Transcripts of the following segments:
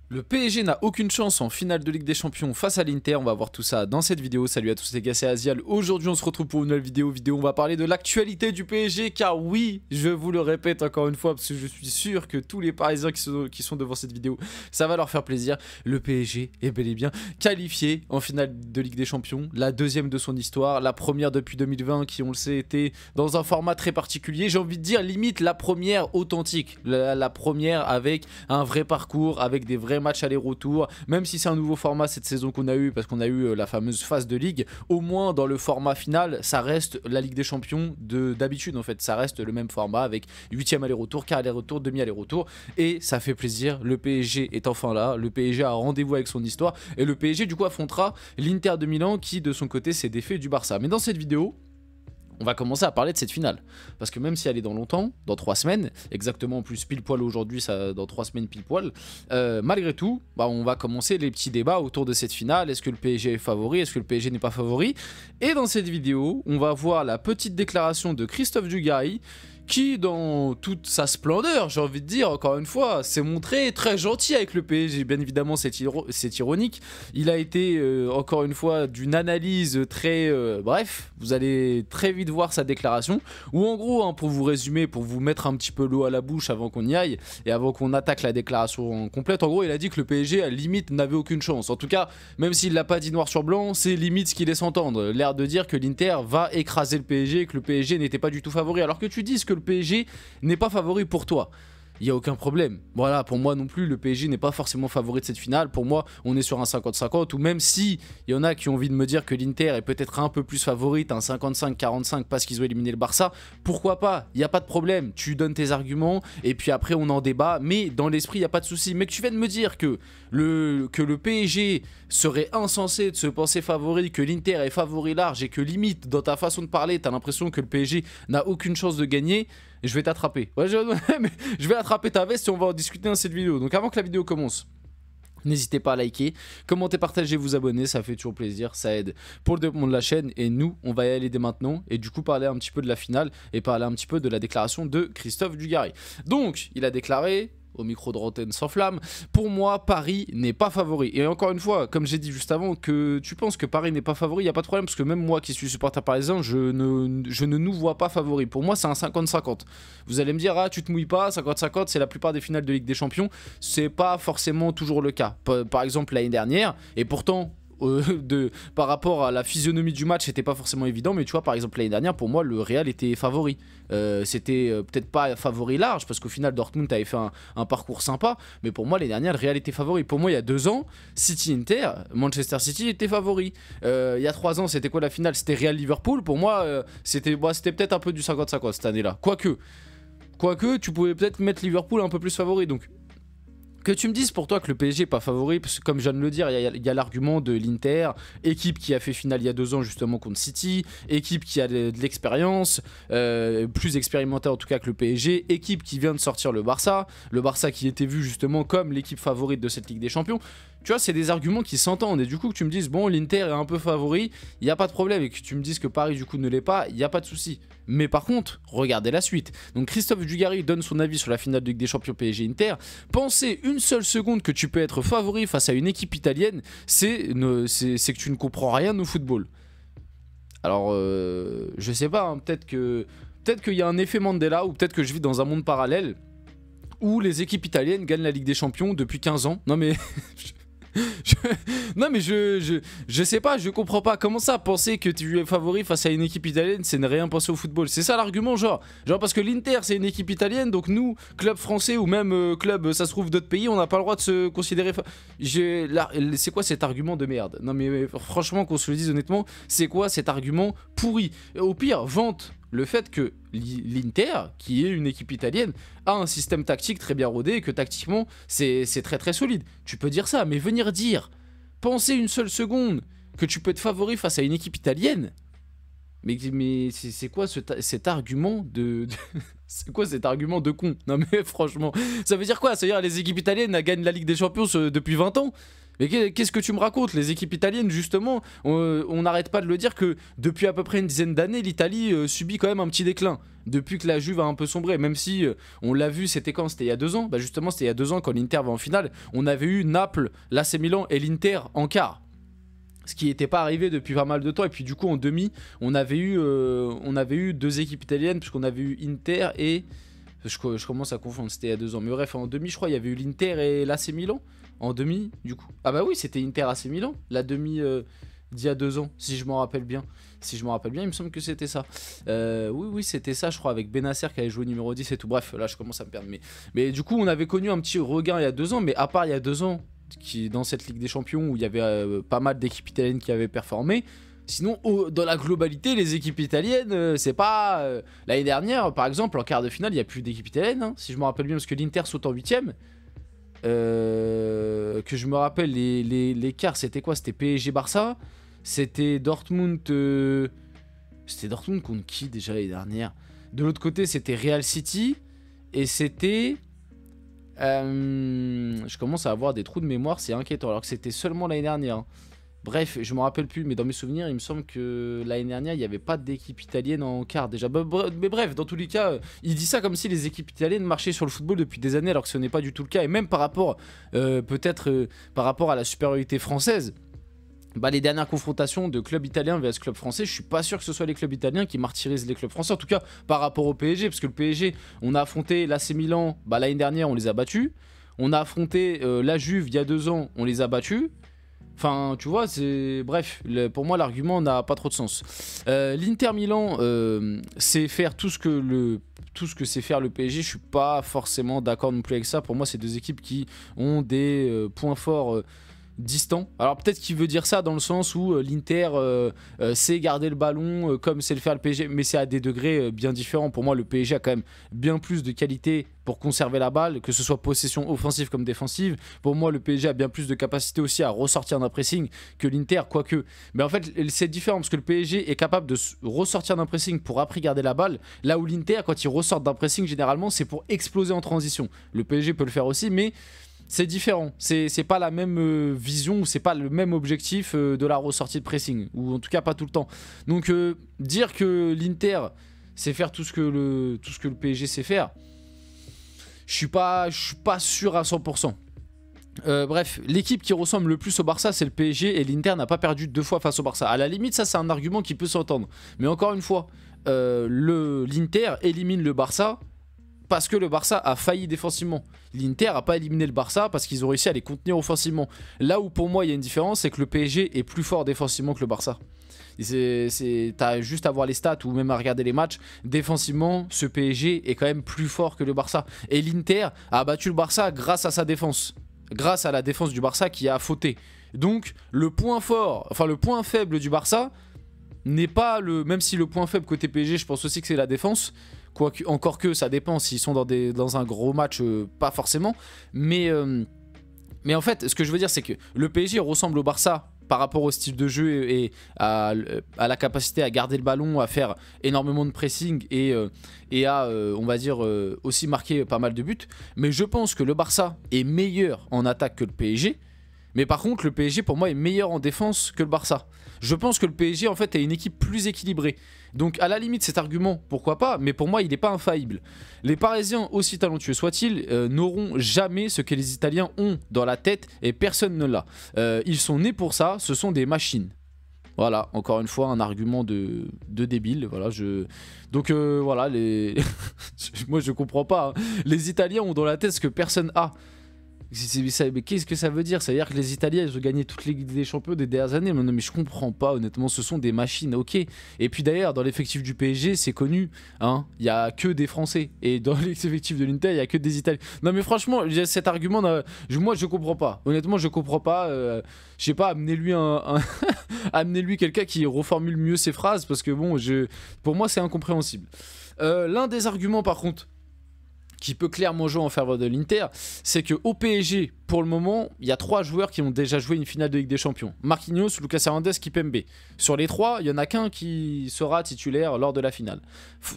Le PSG n'a aucune chance en finale de Ligue des Champions face à l'Inter, on va voir tout ça dans cette vidéo. Salut à tous les gars, c'est Azial. Aujourd'hui on se retrouve pour une nouvelle vidéo. On va parler de l'actualité du PSG car oui, je vous le répète encore une fois parce que je suis sûr que tous les Parisiens qui sont devant cette vidéo, ça va leur faire plaisir. Le PSG est bel et bien qualifié en finale de Ligue des Champions, la deuxième de son histoire, la première depuis 2020 qui on le sait était dans un format très particulier. J'ai envie de dire limite la première authentique, la première avec un vrai parcours, avec des vrais matchs aller-retour, même si c'est un nouveau format cette saison qu'on a eu parce qu'on a eu la fameuse phase de ligue, au moins dans le format final ça reste la Ligue des Champions d'habitude en fait, ça reste le même format avec 8e aller-retour, quart aller-retour, demi aller-retour et ça fait plaisir. Le PSG est enfin là, le PSG a rendez-vous avec son histoire et le PSG du coup affrontera l'Inter de Milan qui de son côté s'est défait du Barça. Mais dans cette vidéo on va commencer à parler de cette finale, parce que même si elle est dans longtemps, dans 3 semaines, exactement en plus pile poil aujourd'hui, dans 3 semaines pile poil, malgré tout, on va commencer les petits débats autour de cette finale. Est-ce que le PSG est favori, est-ce que le PSG n'est pas favori? Et dans cette vidéo, on va voir la petite déclaration de Christophe Dugarry, qui dans toute sa splendeur, j'ai envie de dire, encore une fois, s'est montré très gentil avec le PSG. Bien évidemment, c'est ironique. Il a été, encore une fois, d'une analyse très... bref, vous allez très vite voir sa déclaration. Ou en gros, hein, pour vous résumer, pour vous mettre un petit peu l'eau à la bouche avant qu'on y aille, et avant qu'on attaque la déclaration complète, en gros, il a dit que le PSG, à la limite, n'avait aucune chance. En tout cas, même s'il l'a pas dit noir sur blanc, c'est limite ce qu'il laisse entendre. L'air de dire que l'Inter va écraser le PSG et que le PSG n'était pas du tout favori. Alors que tu dises que le PSG n'est pas favori pour toi, il n'y a aucun problème. Voilà, pour moi non plus, le PSG n'est pas forcément favori de cette finale. Pour moi, on est sur un 50-50, ou même si il y en a qui ont envie de me dire que l'Inter est peut-être un peu plus favorite, un 55-45 parce qu'ils ont éliminé le Barça, pourquoi pas? Il n'y a pas de problème. Tu donnes tes arguments et puis après on en débat, mais dans l'esprit, il n'y a pas de souci. Mais que tu viennes me dire que le PSG serait insensé de se penser favori, que l'Inter est favori large et que limite, dans ta façon de parler, tu as l'impression que le PSG n'a aucune chance de gagner, je vais t'attraper. Ouais, je vais attraper ta veste et on va en discuter dans cette vidéo. Donc avant que la vidéo commence, n'hésitez pas à liker, commenter, partager, vous abonner, ça fait toujours plaisir, ça aide pour le développement de la chaîne. Et nous, on va y aller dès maintenant et du coup parler un petit peu de la finale et parler un petit peu de la déclaration de Christophe Dugarry. Donc, il a déclaré... au micro de Rotten sans flamme, pour moi Paris n'est pas favori. Et encore une fois, comme j'ai dit juste avant, que tu penses que Paris n'est pas favori, il n'y a pas de problème, parce que même moi qui suis supporter parisien, je ne nous vois pas favori. Pour moi c'est un 50-50. Vous allez me dire, ah tu te mouilles pas, 50-50 c'est la plupart des finales de Ligue des Champions, c'est pas forcément toujours le cas. Par exemple l'année dernière, et pourtant... par rapport à la physionomie du match, c'était pas forcément évident, mais tu vois, par exemple l'année dernière, pour moi le Real était favori. C'était peut-être pas favori large parce qu'au final Dortmund avait fait un parcours sympa, mais pour moi l'année dernière le Real était favori. Pour moi il y a 2 ans, City-Inter, Manchester City était favori. Il y a 3 ans c'était quoi la finale? C'était Real-Liverpool. Pour moi c'était peut-être un peu du 50-50 cette année là, quoique tu pouvais peut-être mettre Liverpool un peu plus favori. Donc que tu me dises pour toi que le PSG n'est pas favori, parce que comme je viens de le dire, il y a l'argument de l'Inter, équipe qui a fait finale il y a 2 ans justement contre City, équipe qui a de l'expérience, plus expérimentée en tout cas que le PSG, équipe qui vient de sortir le Barça qui était vu justement comme l'équipe favorite de cette Ligue des Champions. Tu vois, c'est des arguments qui s'entendent et du coup que tu me dises, bon, l'Inter est un peu favori, il n'y a pas de problème, et que tu me dises que Paris du coup ne l'est pas, il n'y a pas de souci. Mais par contre, regardez la suite. Donc Christophe Dugarry donne son avis sur la finale de Ligue des Champions PSG-Inter. Pensez une seule seconde que tu peux être favori face à une équipe italienne, c'est que tu ne comprends rien au football. Alors, je sais pas, hein, peut-être qu'il y a un effet Mandela, ou peut-être que je vis dans un monde parallèle où les équipes italiennes gagnent la Ligue des Champions depuis 15 ans. Non mais... non mais je sais pas, je comprends pas. Comment ça, penser que tu es favori face à une équipe italienne, c'est ne rien penser au football? C'est ça l'argument, genre parce que l'Inter c'est une équipe italienne, donc nous, club français ou même club, ça se trouve d'autres pays, on n'a pas le droit de se considérer c'est quoi cet argument de merde? Non mais franchement, qu'on se le dise honnêtement, c'est quoi cet argument pourri? Au pire, vante le fait que l'Inter, qui est une équipe italienne, a un système tactique très bien rodé et que tactiquement c'est très très solide. Tu peux dire ça, mais venir dire, penser une seule seconde que tu peux être favori face à une équipe italienne, mais c'est quoi cet argument de c'est quoi cet argument de con? Non mais franchement, ça veut dire quoi? Ça veut dire les équipes italiennes gagnent la Ligue des Champions depuis 20 ans? Mais qu'est-ce que tu me racontes? Les équipes italiennes, justement, on n'arrête pas de le dire que depuis à peu près une dizaine d'années, l'Italie subit quand même un petit déclin. Depuis que la Juve a un peu sombré, même si on l'a vu, c'était quand? C'était il y a 2 ans. Bah justement, c'était il y a 2 ans quand l'Inter va en finale. On avait eu Naples, l'AC Milan et l'Inter en quart. Ce qui n'était pas arrivé depuis pas mal de temps. Et puis du coup, en demi, on avait eu 2 équipes italiennes, puisqu'on avait eu Inter et... Je commence à confondre, c'était il y a 2 ans. Mais bref, en demi, je crois, il y avait eu l'Inter et l'AC Milan. En demi, du coup. Ah bah oui, c'était Inter AC Milan, la demi d'il y a 2 ans, si je m'en rappelle bien. Si je me rappelle bien, il me semble que c'était ça. Oui, c'était ça, je crois, avec Benacer qui avait joué numéro 10 et tout. Bref, là, je commence à me perdre. Mais du coup, on avait connu un petit regain il y a 2 ans, mais à part il y a 2 ans, dans cette Ligue des Champions, où il y avait pas mal d'équipes italiennes qui avaient performé. Sinon, dans la globalité, les équipes italiennes, c'est pas... L'année dernière, par exemple, en quart de finale, il n'y a plus d'équipe italienne, hein, si je me rappelle bien, parce que l'Inter saute en 8ème. Que je me rappelle, les quarts, c'était quoi? C'était PSG-Barça. C'était Dortmund... C'était Dortmund contre qui déjà l'année dernière? De l'autre côté, c'était Real City. Et c'était... je commence à avoir des trous de mémoire, c'est inquiétant. Alors que c'était seulement l'année dernière, hein. Bref, je me rappelle plus, mais dans mes souvenirs, il me semble que l'année dernière, il n'y avait pas d'équipe italienne en quart déjà. Mais bref, dans tous les cas, il dit ça comme si les équipes italiennes marchaient sur le football depuis des années, alors que ce n'est pas du tout le cas. Et même par rapport, peut-être, par rapport à la supériorité française, bah, les dernières confrontations de clubs italiens vs clubs français, je suis pas sûr que ce soit les clubs italiens qui martyrisent les clubs français. En tout cas, par rapport au PSG, parce que le PSG, on a affronté l'AC Milan, bah, l'année dernière, on les a battus. On a affronté la Juve il y a 2 ans, on les a battus. Enfin, tu vois, c'est... Bref, pour moi, l'argument n'a pas trop de sens. L'Inter Milan, c'est faire tout ce que sait faire le PSG. Je suis pas forcément d'accord non plus avec ça. Pour moi, c'est 2 équipes qui ont des points forts distants. Alors peut-être qu'il veut dire ça dans le sens où l'Inter sait garder le ballon comme sait le faire le PSG, mais c'est à des degrés bien différents. Pour moi, le PSG a quand même bien plus de qualité pour conserver la balle, que ce soit possession offensive comme défensive. Pour moi, le PSG a bien plus de capacité aussi à ressortir d'un pressing que l'Inter, quoique. Mais en fait, c'est différent parce que le PSG est capable de ressortir d'un pressing pour après garder la balle, là où l'Inter, quand il ressort d'un pressing, généralement, c'est pour exploser en transition. Le PSG peut le faire aussi, mais... c'est différent, c'est pas la même vision, c'est pas le même objectif de la ressortie de pressing, ou en tout cas pas tout le temps. Donc dire que l'Inter sait faire tout ce que le PSG sait faire, je suis pas sûr à 100%. Bref, l'équipe qui ressemble le plus au Barça, c'est le PSG, et l'Inter n'a pas perdu 2 fois face au Barça. À la limite, ça c'est un argument qui peut s'entendre. Mais encore une fois, l'Inter élimine le Barça parce que le Barça a failli défensivement. L'Inter n'a pas éliminé le Barça parce qu'ils ont réussi à les contenir offensivement. Là où pour moi il y a une différence, c'est que le PSG est plus fort défensivement que le Barça. T'as juste à voir les stats ou même à regarder les matchs. Défensivement, ce PSG est quand même plus fort que le Barça. Et l'Inter a battu le Barça grâce à sa défense. Grâce à la défense du Barça qui a fauté. Donc le point fort, enfin le point faible du Barça n'est pas le... Même si le point faible côté PSG, je pense aussi que c'est la défense. Encore que ça dépend s'ils sont dans un gros match, pas forcément. Mais en fait, ce que je veux dire, c'est que le PSG ressemble au Barça par rapport au style de jeu et à la capacité à garder le ballon, à faire énormément de pressing et à, on va dire, aussi marquer pas mal de buts. Mais je pense que le Barça est meilleur en attaque que le PSG. Mais par contre, le PSG, pour moi, est meilleur en défense que le Barça. Je pense que le PSG, en fait, est une équipe plus équilibrée. Donc, à la limite, cet argument, pourquoi pas, mais pour moi, il n'est pas infaillible. Les Parisiens, aussi talentueux soient-ils, n'auront jamais ce que les Italiens ont dans la tête et personne ne l'a. Ils sont nés pour ça, ce sont des machines. Voilà, encore une fois, un argument de débile. Voilà, donc, voilà, moi, je comprends pas. Hein. Les Italiens ont dans la tête ce que personne a. Mais qu'est-ce que ça veut dire? Ça veut dire que les Italiens ils ont gagné toutes les Ligues des Champions des dernières années. Non mais je comprends pas honnêtement, ce sont des machines, ok. Et puis d'ailleurs dans l'effectif du PSG c'est connu, hein, il y a que des Français. Et dans l'effectif de l'Inter il y a que des Italiens. Non mais franchement cet argument, moi je comprends pas. Honnêtement je comprends pas. Je sais pas, amenez-lui amenez-lui quelqu'un qui reformule mieux ses phrases parce que bon, pour moi c'est incompréhensible. L'un des arguments par contre qui peut clairement jouer en faveur de l'Inter, c'est qu'au PSG, pour le moment, il y a 3 joueurs qui ont déjà joué une finale de Ligue des Champions. Marquinhos, Lucas Hernandez, Kimpembe. Sur les 3, il n'y en a qu'un qui sera titulaire lors de la finale.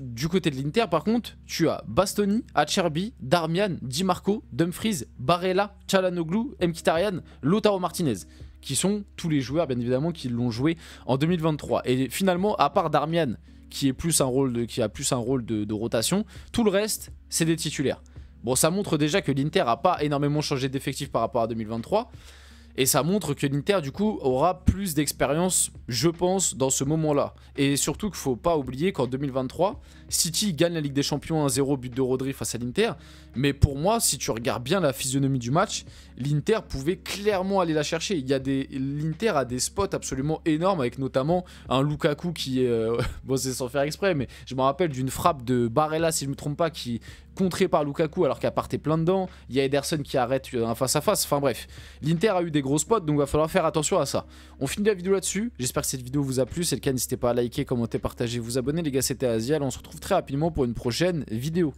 Du côté de l'Inter, par contre, tu as Bastoni, Acerbi, Darmian, Di Marco, Dumfries, Barella, Çalhanoğlu, Mkhitaryan, Lautaro Martinez, qui sont tous les joueurs, bien évidemment, qui l'ont joué en 2023. Et finalement, à part Darmian, qui a plus un rôle de rotation, tout le reste, c'est des titulaires. Bon, ça montre déjà que l'Inter n'a pas énormément changé d'effectif par rapport à 2023. Et ça montre que l'Inter, du coup, aura plus d'expérience, je pense, dans ce moment-là. Et surtout qu'il ne faut pas oublier qu'en 2023, City gagne la Ligue des Champions 1-0, but de Rodri face à l'Inter. Mais pour moi, si tu regardes bien la physionomie du match, l'Inter pouvait clairement aller la chercher. L'Inter a des spots absolument énormes, avec notamment un Lukaku qui est... bon, c'est sans faire exprès, mais je me rappelle d'une frappe de Barella, si je ne me trompe pas, qui contré par Lukaku alors qu'elle partait plein dedans. Il y a Ederson qui arrête un face-à-face. Enfin bref, l'Inter a eu des gros spots, donc il va falloir faire attention à ça. On finit la vidéo là-dessus. J'espère que cette vidéo vous a plu. Si c'est le cas, n'hésitez pas à liker, commenter, partager, vous abonner. Les gars, c'était Azial. On se retrouve très rapidement pour une prochaine vidéo.